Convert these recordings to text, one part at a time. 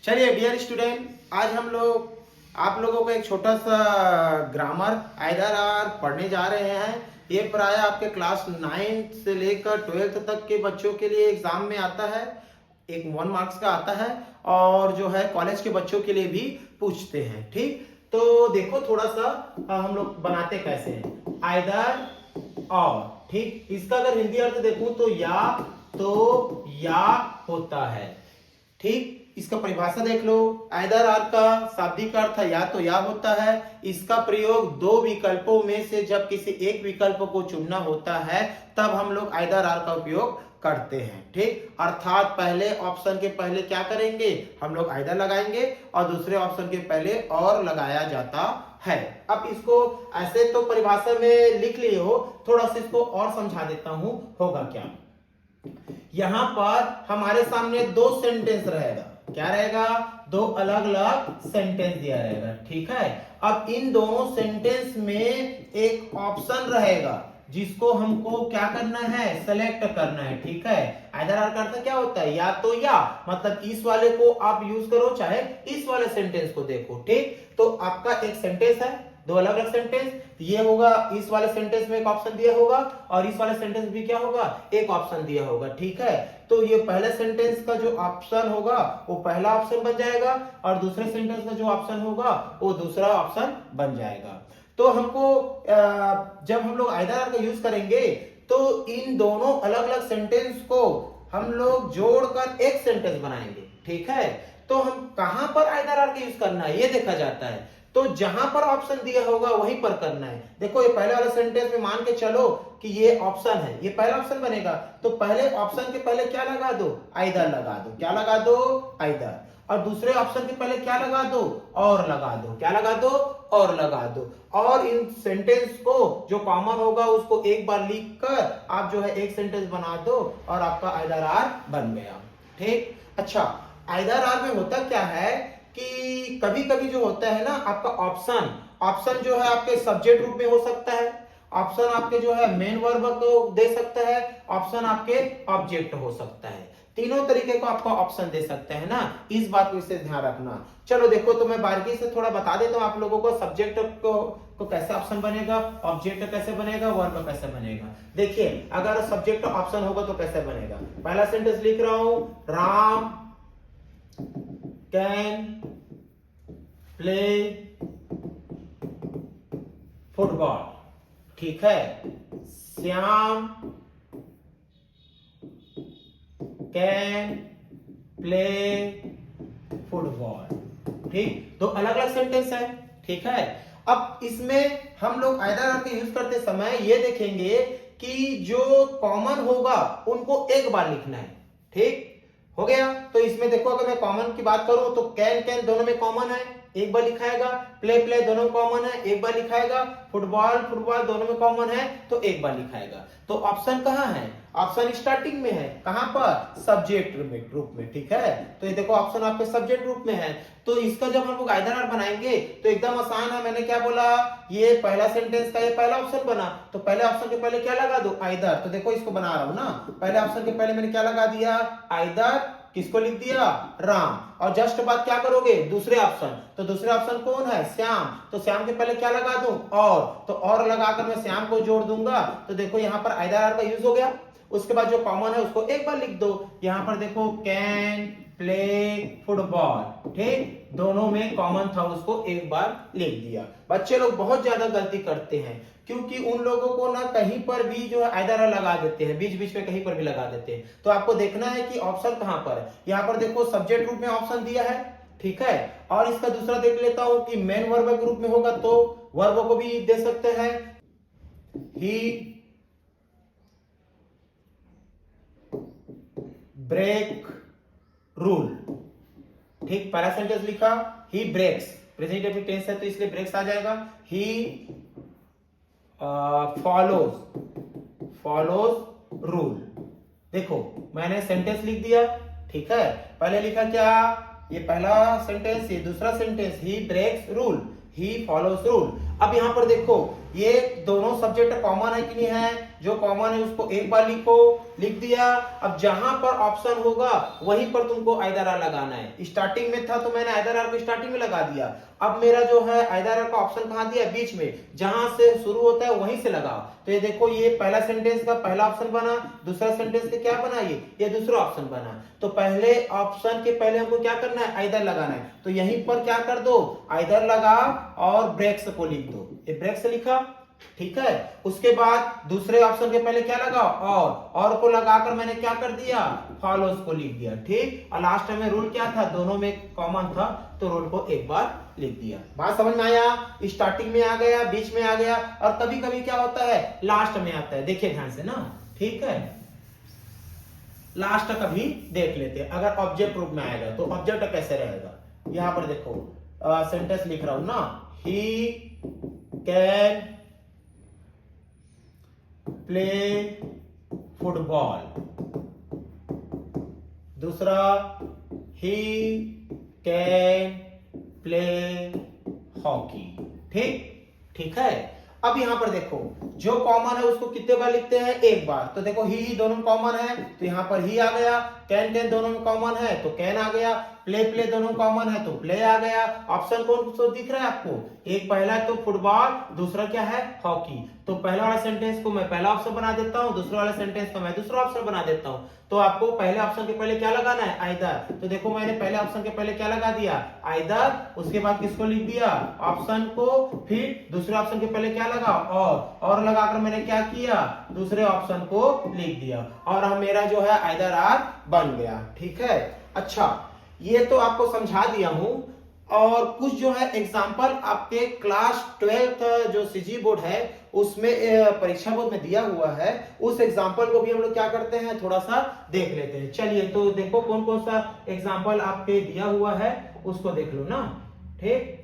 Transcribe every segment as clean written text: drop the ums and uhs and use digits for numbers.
चलिए dear student, आज हम लोग आप लोगों को एक छोटा सा ग्रामर आइदर आर पढ़ने जा रहे हैं। ये प्राय आपके क्लास 9 से लेकर 12th तक के बच्चों के लिए एग्जाम में आता है। एक 1 मार्क्स का आता है और जो है कॉलेज के बच्चों के लिए भी पूछते हैं। ठीक, तो देखो थोड़ा सा हम लोग बनाते कैसे हैं। आइदर और, ठीक, इसका अगर हिंदी अर्थ देखूं तो या होता है। ठीक, इसका परिभाषा देख लो। आइदर आर का शाब्दिक अर्थ है या तो या होता है। इसका प्रयोग दो विकल्पों में से जब किसी एक विकल्प को चुनना होता है तब हम लोग आइदर आर का उपयोग करते हैं। ठीक, अर्थात पहले ऑप्शन के पहले क्या करेंगे, हम लोग आइदर लगाएंगे और दूसरे ऑप्शन के पहले और लगाया जाता है। अब इसको ऐसे तो परिभाषा में लिख लिए हो, थोड़ा सा इसको और समझा देता हूं होगा क्या। यहां पर हमारे सामने दो सेंटेंस रहेगा। क्या रहेगा? दो अलग अलग सेंटेंस दिया रहेगा। ठीक है, अब इन दोनों सेंटेंस में एक ऑप्शन रहेगा जिसको हमको क्या करना है, सेलेक्ट करना है। ठीक है, आइदर आर का अर्थ क्या होता है, या तो या, मतलब इस वाले को आप यूज करो चाहे इस वाले सेंटेंस को देखो। ठीक, तो आपका एक सेंटेंस है, दो अलग अलग सेंटेंस, ये होगा इस वाले सेंटेंस में एक ऑप्शन दिया होगा और इस वाले सेंटेंस भी क्या होगा, एक ऑप्शन दिया होगा। ठीक है, तो ये पहले सेंटेंस का जो ऑप्शन होगा वो पहला ऑप्शन बन जाएगा और दूसरे सेंटेंस का जो ऑप्शन होगा वो दूसरा ऑप्शन बन जाएगा। तो हमको जब हम लोग आइदर आर का यूज करेंगे तो इन दोनों अलग अलग सेंटेंस को हम लोग जोड़कर एक सेंटेंस बनाएंगे। ठीक है, तो हम कहां पर आइदर आर का यूज करना है ये देखा जाता है, तो जहां पर ऑप्शन दिया होगा वहीं पर करना है। देखो ये पहले वाले सेंटेंस में मान के चलो कि ये ऑप्शन है, ये पहला ऑप्शन बनेगा, तो पहले ऑप्शन के पहले क्या लगा दो, आइदर लगा दो। क्या लगा दो, आइदर। और दूसरे ऑप्शन के पहले क्या लगा दो, और लगा दो। क्या लगा दो, और लगा दो। और इन सेंटेंस को जो कॉमन होगा उसको एक बार लिख कर आप जो है एक सेंटेंस बना दो और आपका आइदर आर बन गया। ठीक, अच्छा, आइदर आर में होता क्या है कि कभी कभी जो होता है ना आपका ऑप्शन जो है आपके सब्जेक्ट रूप में हो सकता है, ऑप्शन आपके जो है मेन वर्ब को दे सकता है, ऑप्शन आपके ऑब्जेक्ट हो सकता है। तीनों तरीके को आपको ऑप्शन दे सकते हैं ना, इस बात को इससे ध्यान रखना। चलो देखो, तो मैं बारीकी से थोड़ा बता देता हूं आप लोगों को, सब्जेक्ट को कैसे ऑप्शन बनेगा, ऑब्जेक्ट कैसे बनेगा, वर्ब कैसे बनेगा। देखिए अगर सब्जेक्ट ऑप्शन होगा तो कैसे बनेगा। पहला सेंटेंस लिख रहा हूं, राम कैन प्ले फुटबॉल। ठीक है, श्याम कैन प्ले फुटबॉल। ठीक, दो अलग अलग सेंटेंस है। ठीक है, अब इसमें हम लोग आइदर आर का यूज करते समय ये देखेंगे कि जो कॉमन होगा उनको एक बार लिखना है। ठीक हो गया, तो इसमें देखो अगर मैं कॉमन की बात करूं तो कैन दोनों में कॉमन है, एक बार लिखाएगा। प्ले दोनों में कॉमन है, एक बार लिखाएगा। फुटबॉल दोनों में कॉमन है तो एक बार लिखाएगा। तो ऑप्शन कहां है, ऑप्शन स्टार्टिंग में है, कहां पर, सब्जेक्ट रूप में। ठीक है, तो ये देखो ऑप्शन आपके सब्जेक्ट रूप में है, तो इसका जब हम लोग आइदर आर बनाएंगे तो एकदम आसान है। मैंने क्या बोला, ये पहला सेंटेंस का ये पहला ऑप्शन बना, तो पहले ऑप्शन के पहले क्या लगा दो, आइदर। तो देखो इसको बना रहा हूं ना, पहले ऑप्शन के पहले मैंने क्या लगा दिया, आइदर। किसको लिख दिया, राम। और जस्ट बाद क्या करोगे, दूसरे ऑप्शन, तो दूसरे ऑप्शन कौन है, श्याम। तो श्याम के पहले क्या लगा दूं, और, तो और लगाकर मैं श्याम को जोड़ दूंगा। तो देखो यहां पर आइदर आर का यूज हो गया। उसके बाद जो कॉमन है उसको एक बार लिख दो। यहां पर देखो कैन प्ले फुटबॉल। ठीक, दोनों में कॉमन था, उसको एक बार लिख दिया। बच्चे लोग बहुत ज्यादा गलती करते हैं क्योंकि उन लोगों को ना कहीं पर भी जो है आइदर आर लगा देते हैं, बीच बीच में कहीं पर भी लगा देते हैं। तो आपको देखना है कि ऑप्शन कहां पर है। यहां पर देखो सब्जेक्ट रूप में ऑप्शन दिया है। ठीक है, और इसका दूसरा देख लेता हूं कि मेन वर्ब के रूप में होगा तो वर्ब को भी दे सकते हैं, ही ब्रेक रूल। ठीक, पहला सेंटेंस लिखा, ही ब्रेक्स, प्रेजेंट टेंस है तो इसलिए ब्रेक्स आ जाएगा। ही फॉलोज रूल। देखो मैंने सेंटेंस लिख दिया। ठीक है, पहले लिखा क्या, ये पहला सेंटेंस, ये दूसरा sentence, he breaks rule, he follows rule. अब यहाँ पर देखो ये दोनों सब्जेक्ट कॉमन है कि नहीं है, जो कॉमन है उसको एक बार लिखो, लिख दिया। अब जहां पर ऑप्शन होगा वहीं पर तुमको आइदर आर लगाना है। स्टार्टिंग में था तो मैंने आइदर आर को स्टार्टिंग में लगा दिया, अब मेरा जो है आइदर आर का ऑप्शन कहां दिया, बीच में, जहां से शुरू होता है वहीं से लगाओ। तो ये देखो ये पहला सेंटेंस का पहला ऑप्शन बना, दूसरा सेंटेंस का क्या बना, ये दूसरा ऑप्शन बना। तो पहले ऑप्शन के पहले हमको क्या करना है, आइदर लगाना है। तो यहीं पर क्या कर दो, आइदर लगा और ब्रेक्स को लिख दो, ये ब्रेक्स लिखा, ठीक है। उसके बाद दूसरे ऑप्शन के पहले क्या लगाओ, और को लगाकर मैंने क्या कर दिया, फॉलोज को लिख दिया, ठीक। और लास्ट में रूल क्या था, दोनों में कॉमन था तो रूल को एक बार लिख दिया। बात समझ में आया, स्टार्टिंग में आ गया, बीच में आ गया, और कभी कभी क्या होता है लास्ट में आता है, देखिए ध्यान से ना, ठीक है। लास्ट का भी देख लेते हैं, अगर ऑब्जेक्ट रूप में आएगा तो ऑब्जेक्ट कैसे रहेगा। यहां पर देखो सेंटेंस लिख रहा हूं ना, ही कैन प्ले फुटबॉल, दूसरा ही कैन प्ले हॉकी, ठीक है। अब यहां पर देखो जो कॉमन है उसको कितने बार लिखते हैं, एक बार। तो देखो ही दोनों में कॉमन है तो यहां पर ही आ गया, कैन दोनों में कॉमन है तो कैन आ गया, प्ले दोनों कॉमन है तो प्ले आ गया। ऑप्शन कौन सा दिख रहा है आपको, एक पहला तो फुटबॉल, दूसरा क्या है हॉकी। तो पहला वाला सेंटेंस को मैं पहला ऑप्शन बना देता हूं, दूसरा वाला सेंटेंस को मैं दूसरा ऑप्शन बना देता हूं। तो आपको पहले ऑप्शन के पहले क्या लगाना है, आइदर। तो देखो मैंने पहले ऑप्शन के पहले क्या लगा दिया, आइदर, उसके बाद किसको लिख दिया, ऑप्शन को, फिर दूसरे ऑप्शन के पहले क्या लगा, और लगाकर मैंने क्या किया, दूसरे ऑप्शन को लिख दिया, और अब मेरा जो है आइदर आर बन गया, ठीक है। अच्छा ये तो आपको समझा दिया हूं, और कुछ जो है एग्जाम्पल आपके क्लास 12th जो सीजी बोर्ड है उसमें परीक्षा बोर्ड में दिया हुआ है, उस एग्जाम्पल को भी हम लोग क्या करते हैं थोड़ा सा देख लेते हैं। चलिए तो देखो कौन कौन सा एग्जाम्पल आपके दिया हुआ है उसको देख लो ना, ठीक।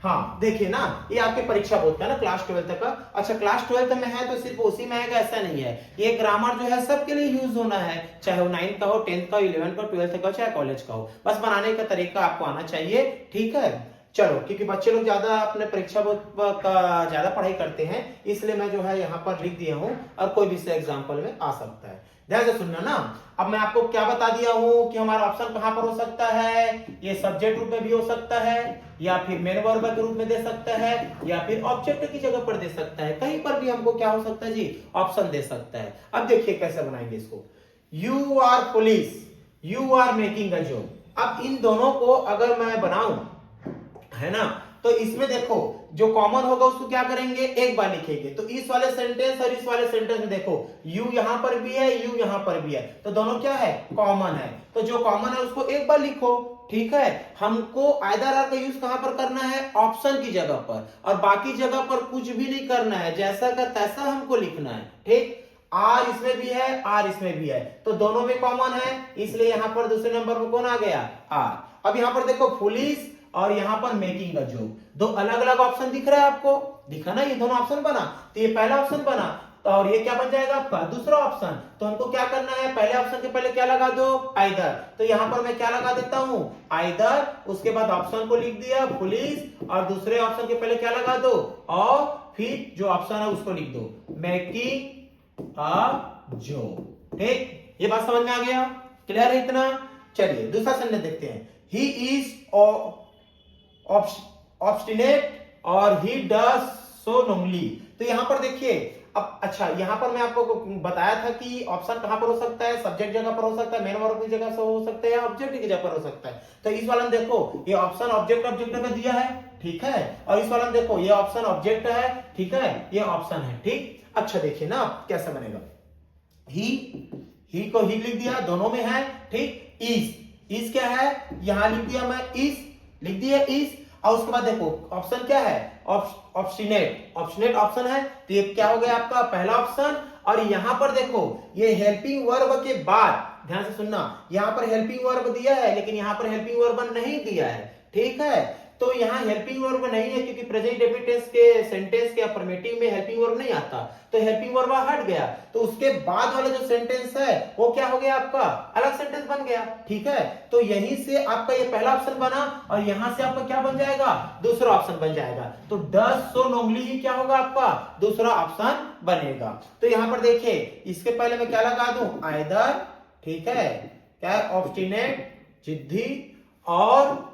हाँ देखिए ना, ये आपके परीक्षा बोर्ड का ना क्लास 12th का। अच्छा क्लास 12th में है तो सिर्फ उसी में आएगा ऐसा नहीं है, ये ग्रामर जो है सबके लिए यूज होना है, चाहे वो 9th का हो, 10th का हो, 11th का, 12th का, चाहे कॉलेज का हो, बस बनाने का तरीका आपको आना चाहिए, ठीक है। चलो क्योंकि बच्चे लोग ज्यादा अपने परीक्षा बोर्ड का ज्यादा पढ़ाई करते हैं इसलिए मैं जो है यहाँ पर लिख दिया हूँ, और कोई भी से एग्जाम्पल में आ सकता है, ध्यान से सुनना ना। अब मैं आपको क्या बता दिया हूं कि हमारा ऑप्शन कहां पर हो सकता है, ये सब्जेक्ट रूप में भी हो सकता है, या फिर मेन वर्ब के रूप में दे सकता है, या फिर ऑब्जेक्ट की जगह पर दे सकता है, कहीं पर भी हमको क्या हो सकता है जी, ऑप्शन दे सकता है। अब देखिए कैसे बनाएंगे इसको, you are police, you are making a job. अब इन दोनों को अगर मैं बनाऊं, है ना, तो इसमें देखो जो कॉमन होगा उसको क्या करेंगे, एक बार लिखेंगे। तो इस वाले सेंटेंस और इस वाले सेंटेंस में देखो यू यहां पर भी है, यू यहां पर भी है, तो दोनों क्या है, कॉमन है। तो जो कॉमन है उसको एक बार लिखो, ठीक है। हमको आइदर आर का यूज कहां पर करना है, ऑप्शन की जगह पर, और बाकी जगह पर कुछ भी नहीं करना है, जैसा का तैसा हमको लिखना है, ठीक। आर इसमें भी है, आर इसमें भी है, तो दोनों में कॉमन है, इसलिए यहां पर दूसरे नंबर पर कौन आ गया, आर। अब यहां पर देखो पुलिस और यहां पर मेकिंग अ जॉब, दो अलग अलग ऑप्शन दिख रहा है आपको, दिखा ना, ये दोनों ऑप्शन बना, तो ये पहला ऑप्शन बना, तो और ये क्या बन जाएगा आपका दूसरा ऑप्शन। तो हमको क्या करना है, पहले ऑप्शन के पहले क्या लगा दो, आइदर। तो यहां पर मैं क्या लगा देता हूं, आइदर, उसके बाद ऑप्शन को लिख दिया पुलिस, और दूसरे ऑप्शन के पहले क्या लगा दो, और फिर जो ऑप्शन है उसको लिख दो, मेकिंग अ जॉब, ठीक। ये बात समझ में आ गया, क्लियर है इतना। चलिए दूसरा सेंटेंस देखते हैं, ही इज ऑब्स्टिनेट और ही डज सो नॉर्मली। तो यहां पर देखिए, अब अच्छा यहां पर मैं आपको बताया था कि ऑप्शन कहां पर हो सकता है, सब्जेक्ट जगह पर हो सकता है, मेन वर्ब की जगह से हो सकता है, या ऑब्जेक्ट की जगह पर हो सकता है। तो इस वाला में देखो ये ऑप्शन ऑब्जेक्ट का दिया है, ठीक है, और इस वाला में देखो ये ऑप्शन ऑब्जेक्ट है, ठीक है, ये ऑप्शन है, ठीक। अच्छा देखिए ना कैसे बनेगा, ही को ही लिख दिया, दोनों में है, ठीक। इज क्या है, यहां लिख दिया मैं इज, लिख दिया इज, और उसके बाद देखो ऑप्शन क्या है, ऑब्स्टिनेट ऑप्शन है, तो ये क्या हो गया आपका पहला ऑप्शन। और यहां पर देखो ये हेल्पिंग वर्ब के बाद, ध्यान से सुनना, यहां पर हेल्पिंग वर्ब दिया है लेकिन यहां पर हेल्पिंग वर्ब नहीं दिया है, ठीक है। तो यहाँ हेल्पिंग वर्ब नहीं है, क्योंकि प्रेजेंट इंडेफिनिट टेंस के सेंटेंस के अफर्मेटिव में हेल्पिंग वर्ब नहीं आता, तो हेल्पिंग वर्ब हट गया। तो उसके बाद वाला जो सेंटेंस है वो क्या हो गया आपका, अलग सेंटेंस बन गया। ठीक है, तो यहीं से आपका ये पहला ऑप्शन बना और यहां से आपका क्या बन जाएगा, दूसरा ऑप्शन बन जाएगा। तो डज सो नॉर्मली ही क्या होगा आपका, दूसरा ऑप्शन बनेगा। तो यहां पर देखिए, इसके पहले मैं क्या लगा दूं, आइदर, ठीक है, क्या है, ऑब्स्टिनेट, जिद्दी, और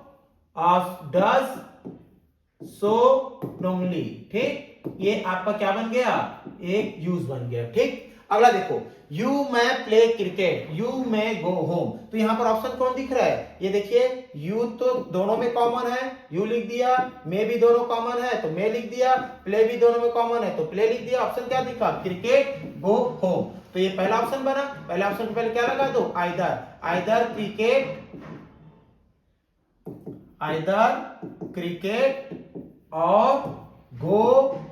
डज सो नॉर्मली। ठीक, ये आपका क्या बन गया, एक यूज बन गया। ठीक, अगला देखो, यू मैं प्ले क्रिकेट, यू मैं गो होम। तो यहां पर ऑप्शन कौन दिख रहा है, ये देखिए, यू तो दोनों में कॉमन है, यू लिख दिया, मे भी दोनों कॉमन है तो मे लिख दिया, प्ले भी दोनों में कॉमन है तो प्ले लिख दिया। ऑप्शन क्या दिखा, क्रिकेट गो होम। तो ये पहला ऑप्शन बना। पहला ऑप्शन के पहले क्या लगा दो, either, either cricket, either cricket और गो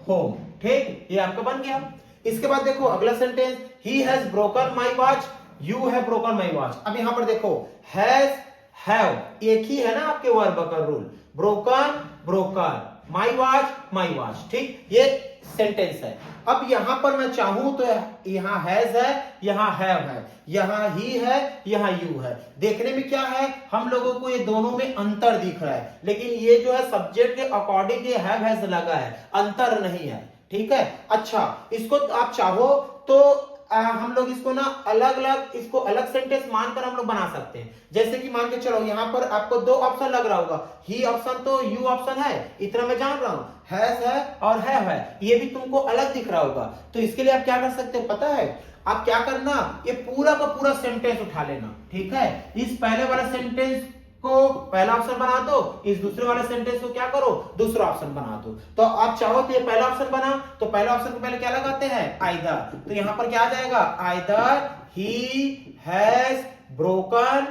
होम। ठीक, ये आपका बन गया। इसके बाद देखो अगला sentence, he has broken my watch, you have broken my watch. अब यहां पर देखो, हैज, हैव, एक ही है ना आपके वर्ब का rule, broken, broken, my watch, my watch. ठीक, ये सेंटेंस है। अब यहां पर मैं चाहूं तो यहां हैज है, यहां हैव है, यहां ही है, यहां यू है। देखने में क्या है, हम लोगों को ये दोनों में अंतर दिख रहा है, लेकिन ये जो है सब्जेक्ट के अकॉर्डिंग ये हैव हैज लगा है, अंतर नहीं है। ठीक है, अच्छा, इसको आप चाहो तो हम लोग इसको ना अलग अलग, इसको अलग सेंटेंस मानकर हम लोग बना सकते हैं। जैसे कि मान के चलो, यहां पर आपको दो ऑप्शन लग रहा होगा, ही ऑप्शन तो यू ऑप्शन है, इतना मैं जान रहा हूं, हैज है और है, ये भी तुमको अलग दिख रहा होगा। तो इसके लिए आप क्या कर सकते हो पता है, आप क्या करना, ये पूरा का पूरा सेंटेंस उठा लेना। ठीक है, इस पहले वाला सेंटेंस को पहला ऑप्शन बना दो, इस दूसरे वाले सेंटेंस को क्या करो, दूसरा ऑप्शन बना दो। तो आप चाहो तो ये पहला ऑप्शन बना, तो पहला ऑप्शन को पहले क्या लगाते हैं, आइदर। तो यहां पर क्या आ जाएगा, either he has broken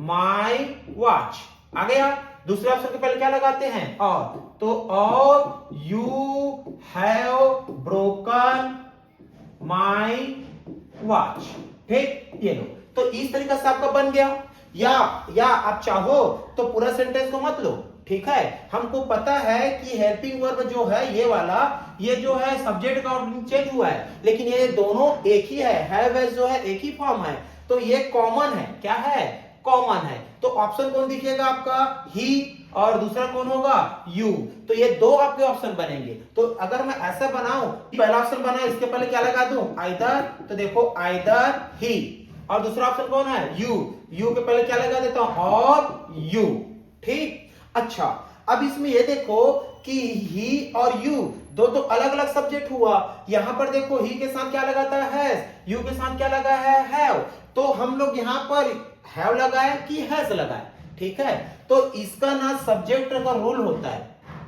my watch, आ गया। दूसरे ऑप्शन के पहले क्या लगाते हैं, और, तो और you have broken my watch. ठीक, ये लो। तो इस तरीके से आपका बन गया। या आप चाहो तो पूरा सेंटेंस को मत लो। ठीक है, हमको पता है कि हेल्पिंग वर्ब जो है ये वाला, ये जो है सब्जेक्ट का चेंज हुआ है, लेकिन ये दोनों एक ही है, हैव हैज जो है एक ही फॉर्म है, तो ये कॉमन है। क्या है, कॉमन है। तो ऑप्शन कौन दिखेगा आपका, ही, और दूसरा कौन होगा, यू। तो ये दो आपके ऑप्शन बनेंगे। तो अगर मैं ऐसा बनाऊं, पहला ऑप्शन बना, इसके पहले क्या लगा दूं, आइदर। तो देखो, आइदर ही, और दूसरा ऑप्शन कौन है, यू, यू के पहले क्या लगा देता हूं, और यू। ठीक, अच्छा, अब इसमें ये देखो कि ही और यू दो तो अलग अलग सब्जेक्ट हुआ। यहां पर देखो, ही के साथ क्या लगाता है, हैज, यू के साथ क्या लगा है, हैव। तो हम लोग यहां पर हैव लगाए कि हैज लगाए। ठीक है, तो इसका ना सब्जेक्ट का रूल होता है।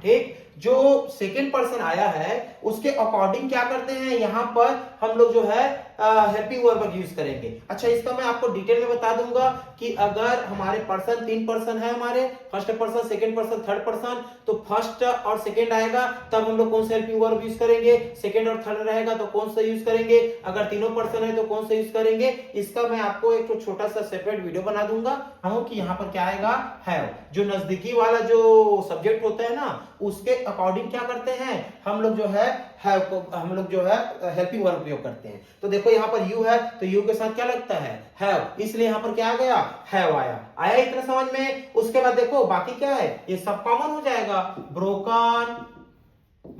ठीक, जो सेकेंड पर्सन आया है उसके अकॉर्डिंग क्या करते हैं, यहां पर हम लोग जो है हेल्पिंग वर्ब यूज करेंगे। अच्छा, इसका मैं आपको डिटेल में बता दूंगा कि अगर हमारे पर्सन 3 पर्सन है, हमारे first person, second person, third person, तो फर्स्ट और सेकंड आएगा तब हम लोग कौन सा हेल्पिंग वर्ब यूज करेंगे, सेकंड और थर्ड रहेगा तो कौन सा यूज करेंगे, अगर तीनों पर्सन है तो कौन सा यूज करेंगे। इसका मैं आपको एक तो छोटा सा सेपरेट वीडियो बना दूंगा हम, कि यहाँ पर क्या आएगा, हैव। जो नजदीकी वाला जो सब्जेक्ट होता है ना, उसके अकॉर्डिंग क्या करते हैं हम लोग जो है हैव को, हम लोग जो है हेल्पिंग वर्ब उपयोग करते हैं। तो देखो यहाँ पर यू है तो यू के साथ क्या लगता है, हैव, इसलिए यहाँ पर क्या आ गया, हैव आया इतना समझ में। उसके बाद देखो बाकी क्या है, ये सब कॉमन हो जाएगा, ब्रोकन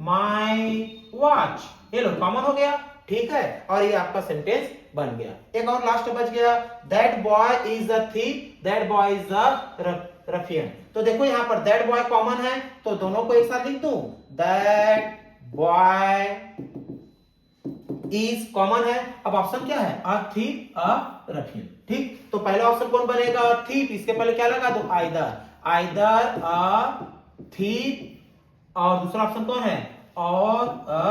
माई वॉच, ये लो कॉमन हो गया। ठीक है, और ये आपका सेंटेंस बन गया। एक और लास्ट बच गया, that boy is a thief, that boy is a Rafiyan. तो देखो यहाँ पर दैट बॉय कॉमन है तो दोनों को एक साथ लिख दूं, दैट बॉय इज कॉमन है। अब ऑप्शन क्या है, अ थीफ अ रफियन। ठीक, तो पहला ऑप्शन कौन बनेगा, थीफ, इसके पहले क्या लगा दो, आइदर, आइदर अ थीफ, और दूसरा ऑप्शन कौन है, और अ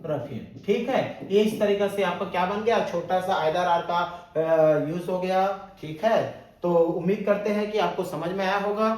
रफियन। ठीक है, ये इस तरीके से आपका क्या बन गया, छोटा सा आइदर आर का यूज हो गया। ठीक है, तो उम्मीद करते हैं कि आपको समझ में आया होगा।